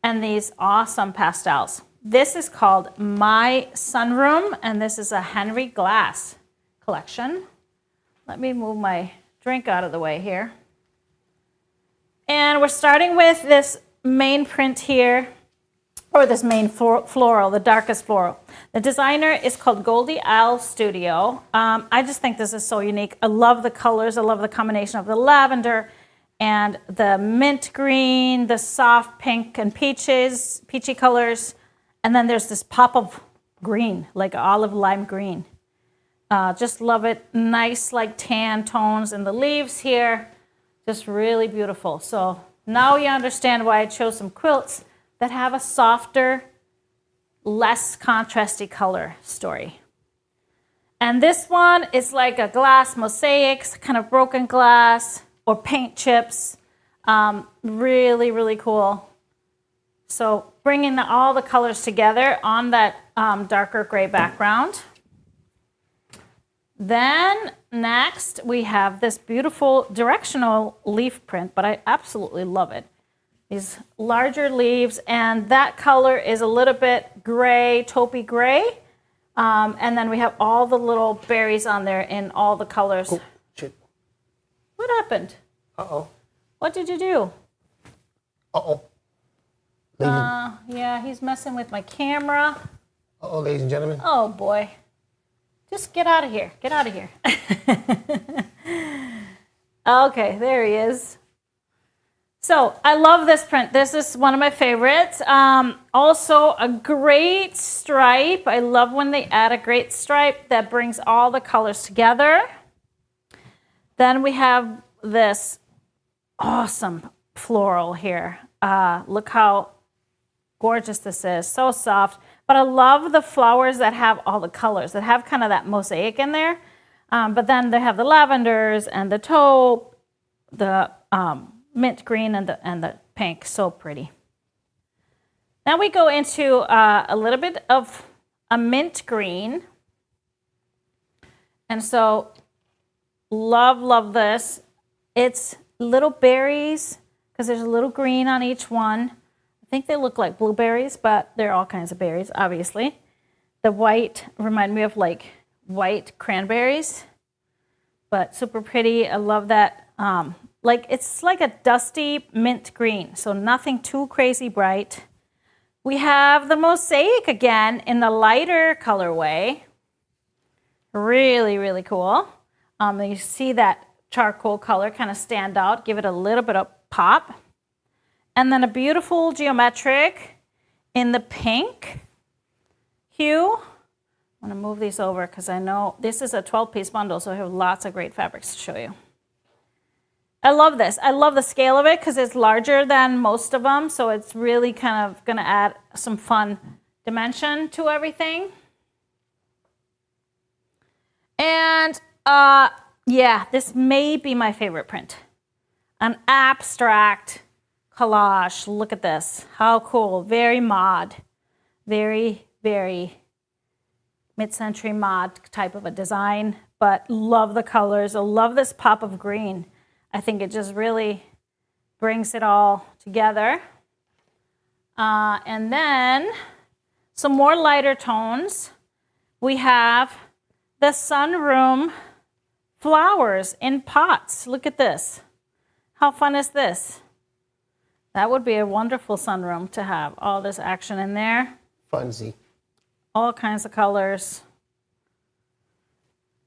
and these awesome pastels. This is called My Sunroom, and this is a Henry Glass collection. Let me move my drink out of the way here. And we're starting with this main print here, or this main floral, the darkest floral. The designer is called Goldi Studio. I just think this is so unique. I love the colors. I love the combination of the lavender and the mint green, the soft pink and peachy colors. And then there's this pop of green, like olive lime green. Just love it. Nice like tan tones in the leaves here. Just really beautiful. So now you understand why I chose some quilts that have a softer, less contrasty color story. And this one is like a glass mosaics, kind of broken glass or paint chips. Really, really cool. So bringing all the colors together on that darker gray background. Then next we have this beautiful directional leaf print, but I absolutely love it. These larger leaves, and that color is a little bit gray, taupey gray. And then we have all the little berries on there in all the colors. Oh, shit. What happened? Uh-oh. What did you do? Uh-oh. Yeah, he's messing with my camera. Uh-oh, ladies and gentlemen. Oh, boy. Just get out of here. Get out of here. Okay, there he is. So I love this print. This is one of my favorites. Also a great stripe. I love when they add a great stripe that brings all the colors together. Then we have this awesome floral here. Look how gorgeous this is. So soft. But I love the flowers that have all the colors, that have kind of that mosaic in there. But then they have the lavenders and the taupe, the mint green and the pink. So pretty. Now we go into a little bit of a mint green. And so love this. It's little berries because there's a little green on each one. I think they look like blueberries, but they're all kinds of berries, obviously. The white remind me of like white cranberries, but super pretty. I love that. Like it's like a dusty mint green, so nothing too crazy bright. We have the mosaic again in the lighter colorway. Really, really cool. You see that charcoal color kind of stand out, give it a little bit of pop. And then a beautiful geometric in the pink hue. I'm gonna move these over because I know this is a 12-piece bundle, so I have lots of great fabrics to show you. I love this. I love the scale of it because it's larger than most of them, so it's really kind of gonna add some fun dimension to everything. And yeah, this may be my favorite print. An abstract collage. Look at this. How cool. Very mod. Very, very mid-century mod type of a design, but love the colors. I love this pop of green. I think it just really brings it all together. And then some more lighter tones. We have the Sunroom flowers in pots. Look at this. How fun is this? That would be a wonderful sunroom to have all this action in there. Funsy. All kinds of colors.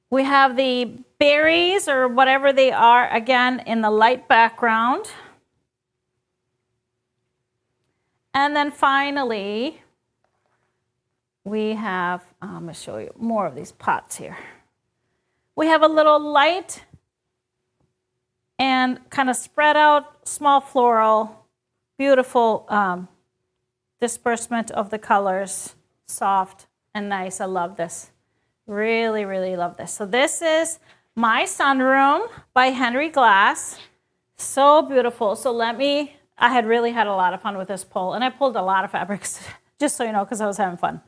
We have the berries or whatever they are, again, in the light background. And then finally, we have, I'm going to show you more of these pots here. We have a little light and kind of spread out small floral. Beautiful disbursement of the colors, soft and nice. I love this. Really, really love this. So this is My Sunroom by Henry Glass. So beautiful. So I had really had a lot of fun with this pull, and I pulled a lot of fabrics, just so you know, because I was having fun.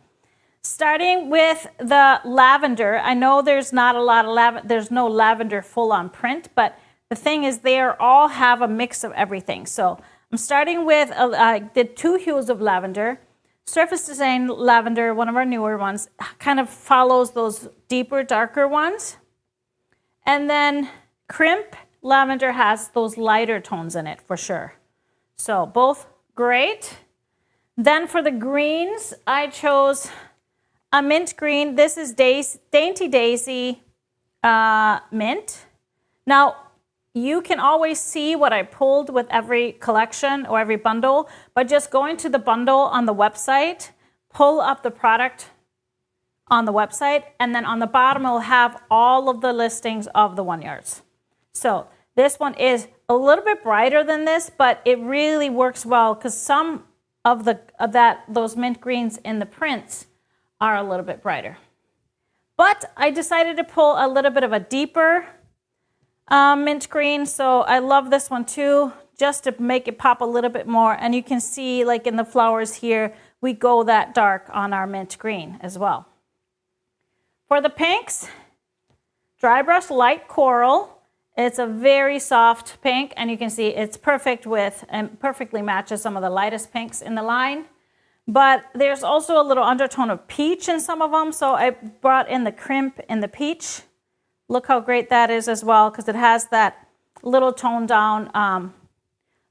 Starting with the lavender. I know there's not a lot of lavender, there's no lavender full on print, but the thing is they all have a mix of everything. So I'm starting with, I did 2 hues of lavender. Surface Design Lavender, one of our newer ones, kind of follows those deeper, darker ones. And then Crimp Lavender has those lighter tones in it for sure. So both great. Then for the greens, I chose a mint green. This is Dainty Daisy mint. Now, you can always see what I pulled with every collection or every bundle by just going to the bundle on the website, pull up the product on the website, and then on the bottom it'll have all of the listings of the 1 yards. So this one is a little bit brighter than this, but it really works well because some of those mint greens in the prints are a little bit brighter. But I decided to pull a little bit of a deeper mint green, so I love this one too, just to make it pop a little bit more. And you can see, like in the flowers here, we go that dark on our mint green as well. For the pinks, dry brush light coral. It's a very soft pink, and you can see it's perfect with and perfectly matches some of the lightest pinks in the line. But there's also a little undertone of peach in some of them, so I brought in the crimp in the peach. Look how great that is as well, because it has that little toned down,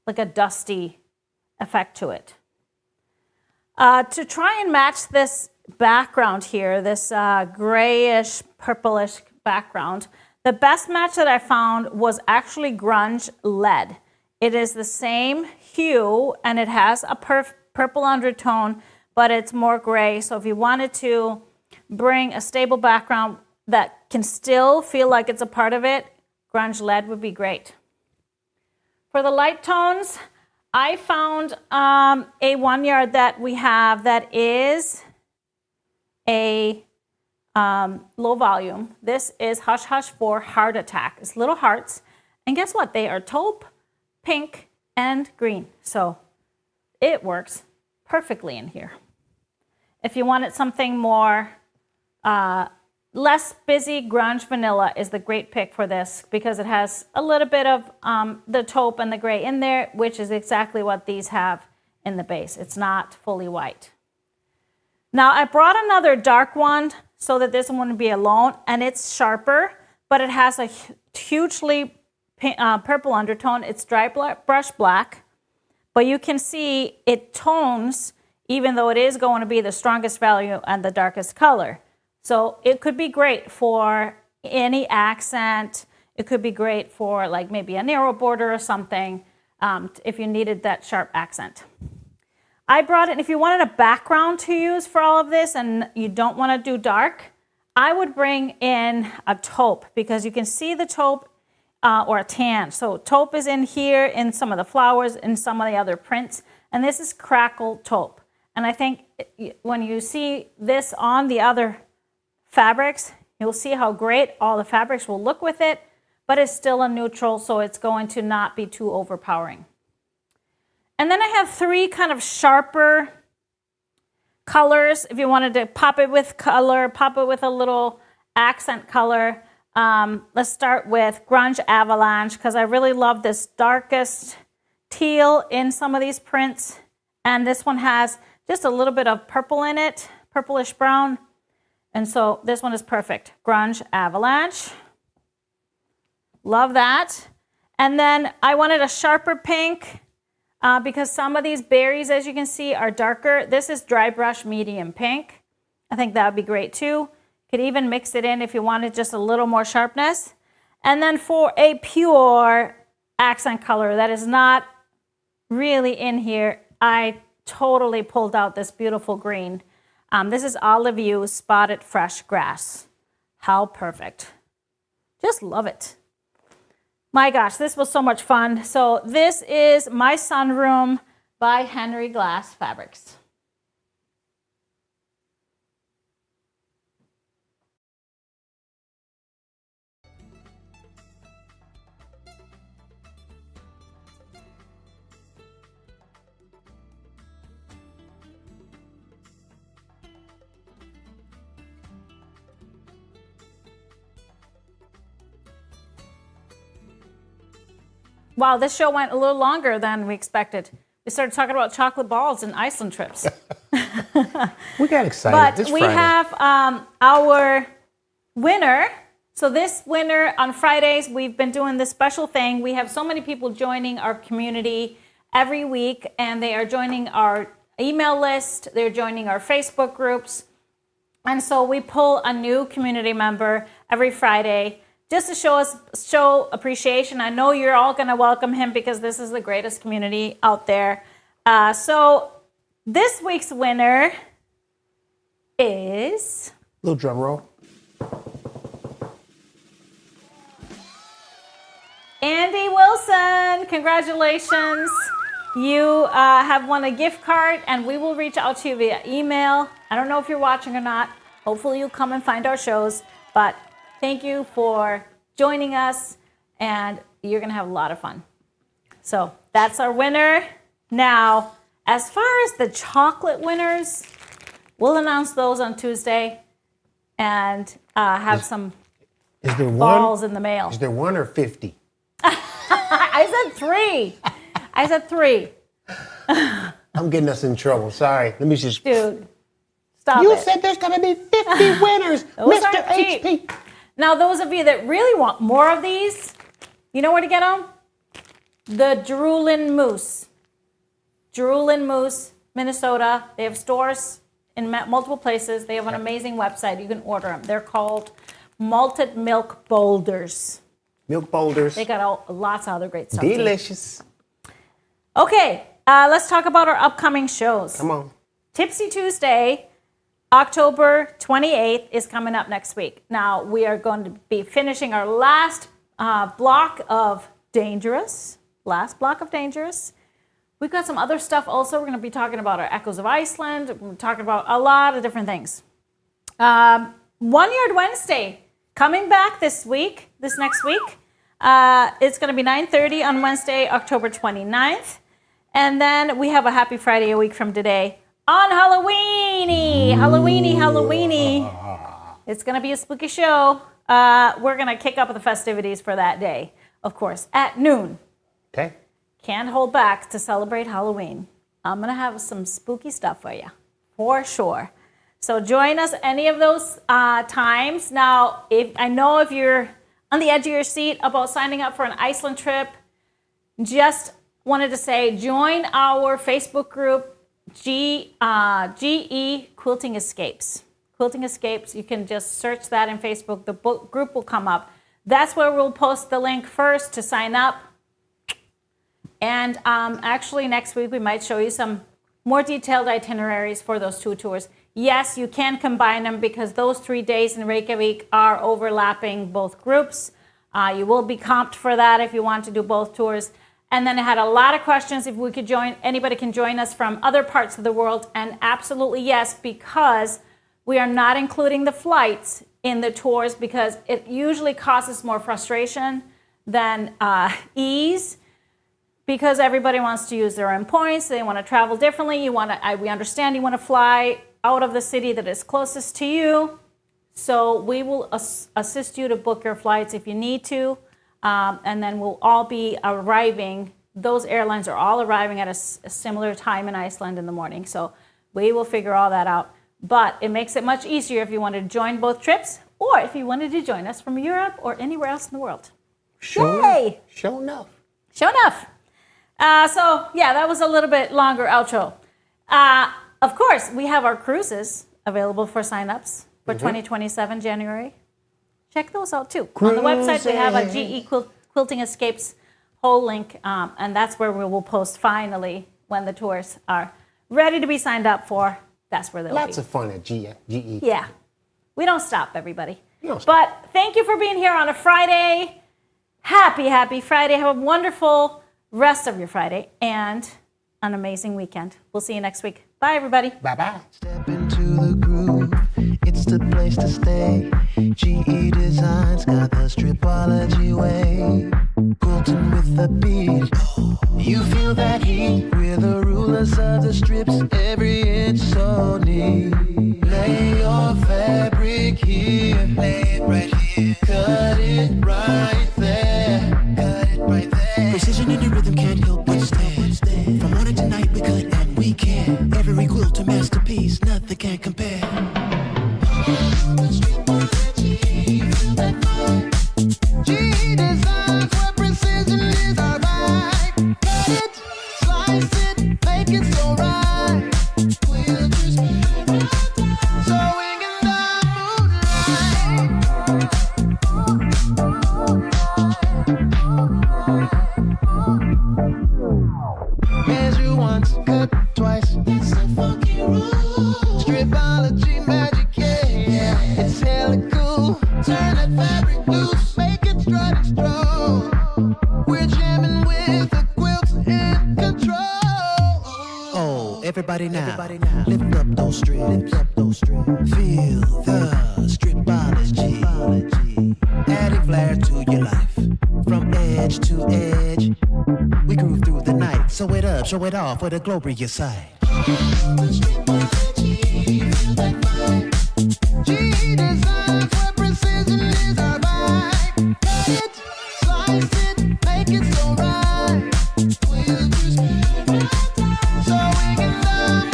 like a dusty effect to it. To try and match this background here, this grayish, purplish background, the best match that I found was actually grunge lead. It is the same hue, and it has a purple undertone, but it's more gray. So if you wanted to bring a stable background that can still feel like it's a part of it, grunge lead would be great. For the light tones, I found a 1 yard that we have that is a low volume. This is Hush Hush for Heart Attack. It's little hearts. And guess what? They are taupe, pink, and green. So it works perfectly in here. If you wanted something more less busy, grunge vanilla is the great pick for this because it has a little bit of the taupe and the gray in there, which is exactly what these have in the base. It's not fully white. Now I brought another dark one so that this one wouldn't be alone, and it's sharper, but it has a hugely purple undertone. It's dry brush black, but you can see it tones, even though it is going to be the strongest value and the darkest color. So it could be great for any accent. It could be great for like maybe a narrow border or something if you needed that sharp accent. I brought it, if you wanted a background to use for all of this and you don't want to do dark, I would bring in a taupe because you can see the taupe or a tan. So taupe is in here in some of the flowers and some of the other prints, and this is crackle taupe. And I think when you see this on the other fabrics, you'll see how great all the fabrics will look with it, but it's still a neutral, so it's going to not be too overpowering. And then I have three kind of sharper colors. If you wanted to pop it with color, pop it with a little accent color. Let's start with Grunge Avalanche because I really love this darkest teal in some of these prints. And this one has just a little bit of purple in it, purplish brown. And so this one is perfect. Grunge Avalanche. Love that. And then I wanted a sharper pink because some of these berries, as you can see, are darker. This is dry brush medium pink. I think that would be great too. Could even mix it in if you wanted just a little more sharpness. And then for a pure accent color that is not really in here, I totally pulled out this beautiful green. This is Olive View Spotted Fresh Grass. How perfect. Just love it. My gosh, this was so much fun. So this is my Sunroom by Henry Glass Fabrics. Wow, this show went a little longer than we expected. We started talking about chocolate balls and Iceland trips. We got excited. But this we Friday. have our winner. So this winner on Fridays, we've been doing this special thing. We have so many people joining our community every week, and they are joining our email list. They're joining our Facebook groups. And so we pull a new community member every Friday just to show appreciation. I know you're all going to welcome him because this is the greatest community out there. So this week's winner is... Little drum roll. Andy Wilson. Congratulations. You have won a gift card, and we will reach out to you via email. I don't know if you're watching or not. Hopefully you'll come and find our shows. But thank you for joining us, and you're going to have a lot of fun. So that's our winner. Now, as far as the chocolate winners, we'll announce those on Tuesday and have some balls in the mail. Is there 1 or 50? I said 3. I said 3. I'm getting us in trouble. Sorry. Let me just... Dude, stop You it. said there's going to be 50 winners, Those Mr. aren't cheap. HP. Now, those of you that really want more of these, you know where to get them? The Droolin Moose. Droolin Moose, Minnesota. They have stores in multiple places. They have an amazing website. You can order them. They're called Malted Milk Boulders. Milk boulders. They got lots of other great stuff. too. Delicious. Okay, let's talk about our upcoming shows. Come on. Tipsy Tuesday, October 28th is coming up next week. Now, we are going to be finishing our last block of Dangerous. We've got some other stuff also. We're going to be talking about our Echoes of Iceland. We're talking about a lot of different things. One Yard Wednesday, coming back this next week. It's going to be 9:30 on Wednesday, October 29th. And then we have a Happy Friday a week from today on Halloweeny. Halloweeny. It's going to be a spooky show. We're going to kick up the festivities for that day, of course, at noon. Okay. Can't hold back to celebrate Halloween. I'm going to have some spooky stuff for you, for sure. So join us any of those times. Now, if you're on the edge of your seat about signing up for an Iceland trip, just wanted to say, join our Facebook group, GE Quilting Escapes. Quilting Escapes, you can just search that in Facebook. The group will come up. That's where we'll post the link first to sign up. And actually next week we might show you some more detailed itineraries for those 2 tours. Yes, you can combine them because those 3 days in Reykjavik are overlapping both groups. You will be comped for that if you want to do both tours. And then I had a lot of questions if we could join, anybody can join us from other parts of the world. And absolutely yes, because we are not including the flights in the tours because it usually causes more frustration than ease. Because everybody wants to use their own points, they want to travel differently. We understand you want to fly out of the city that is closest to you. So we will assist you to book your flights if you need to. And then we'll all be arriving. Those airlines are all arriving at a similar time in Iceland in the morning. So we will figure all that out. But it makes it much easier if you want to join both trips or if you wanted to join us from Europe or anywhere else in the world. Yay! Show enough. Show enough. So, yeah, that was a little bit longer outro. Of course, we have our cruises available for signups for 2027 January. Check those out, too. On the website, we have a GE Quilting Escapes whole link, and that's where we will post finally when the tours are ready to be signed up for. That's where they'll be. Lots of fun at GE. Yeah. We don't stop, everybody. Don't stop. But thank you for being here on a Friday. Happy Friday. Have a wonderful rest of your Friday and an amazing weekend. We'll see you next week. Bye, everybody. Bye-bye. Step into the groove, it's the place to stay. GE Designs got the stripology way. Quilting with the beat, you feel that heat. We're the rulers of the strips, every inch so neat. Lay your fabric here, lay it right here. Cut it right there, cut it right there. Precision in the rhythm can't help but stand. From morning to night we cut and we can. Every quilt a masterpiece, nothing can compare. GE Designs where precision is alright. Cut it, slice it, make it so right. Measure once, cut twice. It's a funky rule. Stripology magic, yeah. It's hella cool. Turn that fabric loose, make it strut and stroll. We're jamming with the quilts in control. Oh, everybody now, lift up those strings, Feel the stripology, adding flair to your life, from edge to edge. We groove through the night, sew it up, show it off with a glorious sight. GE designs where precision is our vibe. Cut it, slice it, make it so right. We'll just so we can love